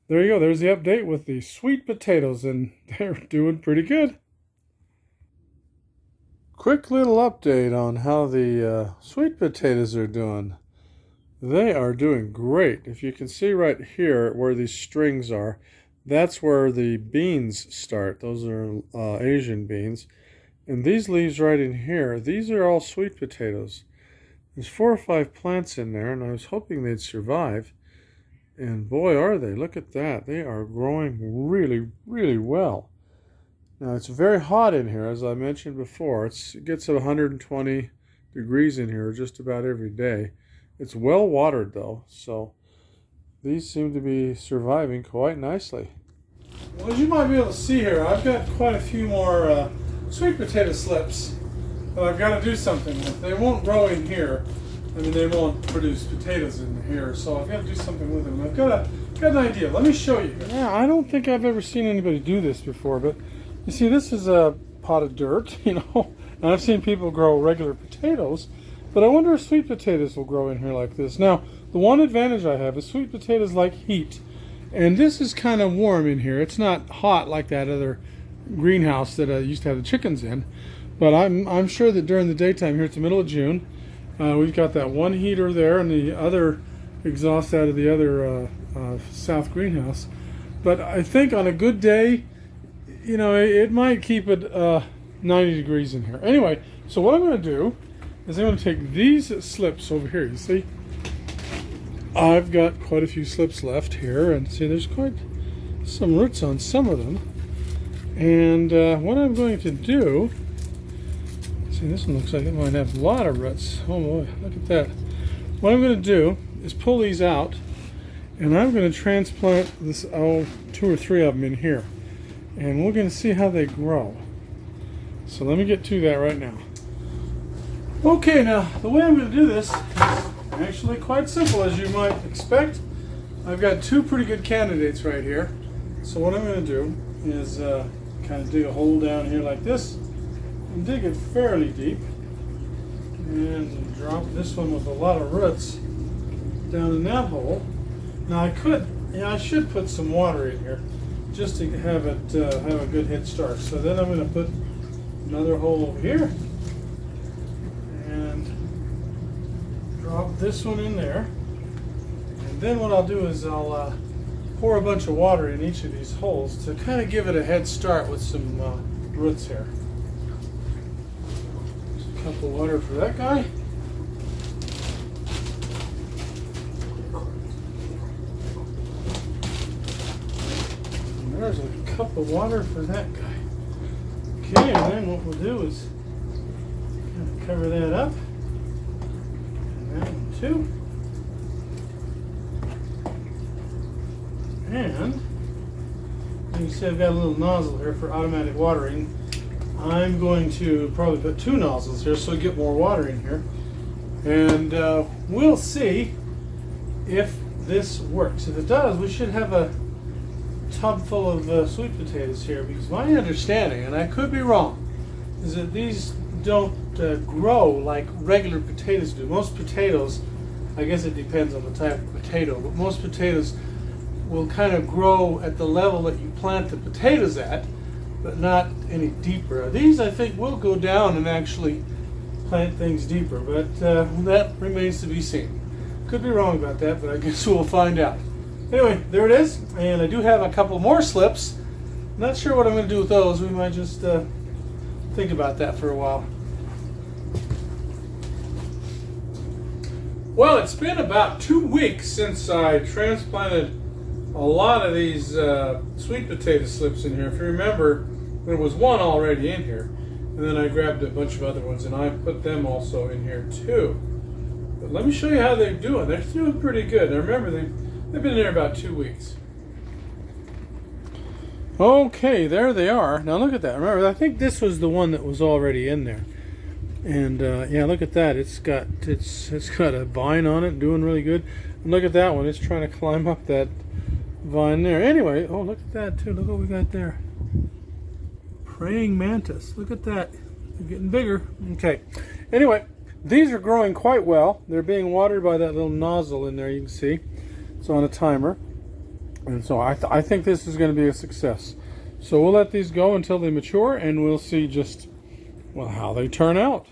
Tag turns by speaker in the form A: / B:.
A: There you go. There's the update with the sweet potatoes, and they're doing pretty good. Quick little update on how the sweet potatoes are doing. They are doing great. If you can see right here where these strings are, that's where the beans start. Those are Asian beans. And these leaves right in here, these are all sweet potatoes. There's 4 or 5 plants in there, and I was hoping they'd survive. And boy, are they. Look at that. They are growing really, really well. Now, it's very hot in here, as I mentioned before. It gets to 120 degrees in here just about every day. It's well watered, though, so these seem to be surviving quite nicely. Well, as you might be able to see here, I've got quite a few more sweet potato slips that I've got to do something with. They won't grow in here. I mean, they won't produce potatoes in here, so I've got to do something with them. I've got an idea. Let me show you. Yeah, I don't think I've ever seen anybody do this before, but you see, this is a pot of dirt, and I've seen people grow regular potatoes, but I wonder if sweet potatoes will grow in here like this. Now, the one advantage I have is sweet potatoes like heat, and this is kind of warm in here. It's not hot like that other greenhouse that I used to have the chickens in, but I'm sure that during the daytime here, it's the middle of June, we've got that one heater there and the other exhaust out of the other south greenhouse. But I think on a good day, it might keep it 90 degrees in here. Anyway, so what I'm going to do is I'm going to take these slips over here. You see, I've got quite a few slips left here, and see, there's quite some roots on some of them. And what I'm going to do, see, this one looks like it might have a lot of roots. Oh boy, look at that. What I'm going to do is pull these out, and I'm going to transplant this 2 or 3 of them in here. And we're going to see how they grow. So let me get to that right now. Okay, now the way I'm going to do this is actually quite simple, as you might expect. I've got 2 pretty good candidates right here. So what I'm going to do is kind of dig a hole down here like this and dig it fairly deep, and drop this one with a lot of roots down in that hole. Now I should put some water in here, just to have it have a good head start. So then I'm going to put another hole over here and drop this one in there. And then what I'll do is I'll pour a bunch of water in each of these holes to kind of give it a head start with some roots here. Just a cup of water for that guy. There's a cup of water for that guy. Okay, and then what we'll do is kind of cover that up. And that one too. And you can see I've got a little nozzle here for automatic watering. I'm going to probably put 2 nozzles here so we get more water in here. And we'll see if this works. If it does, we should have a tub full of sweet potatoes here, because my understanding, and I could be wrong, is that these don't grow like regular potatoes do. Most potatoes, I guess it depends on the type of potato, but most potatoes will kind of grow at the level that you plant the potatoes at, but not any deeper. These, I think, will go down and actually plant things deeper, but that remains to be seen. Could be wrong about that, but I guess we'll find out. Anyway, there it is, and I do have a couple more slips. Not sure what I'm going to do with those. We might just think about that for a while. Well, it's been about 2 weeks since I transplanted a lot of these sweet potato slips in here. If you remember, there was one already in here, and then I grabbed a bunch of other ones, and I put them also in here too. But let me show you how they're doing. They're doing pretty good. Now remember, they've been there about 2 weeks. Okay, there they are. Now look at that. Remember, I think this was the one that was already in there. And yeah, look at that. It's got a vine on it, doing really good. And look at that one. It's trying to climb up that vine there. Anyway, oh, look at that too. Look what we got there. Praying mantis. Look at that. They're getting bigger. Okay. Anyway, these are growing quite well. They're being watered by that little nozzle in there, you can see. It's on a timer. And so I think this is going to be a success. So we'll let these go until they mature, and we'll see just, well, how they turn out.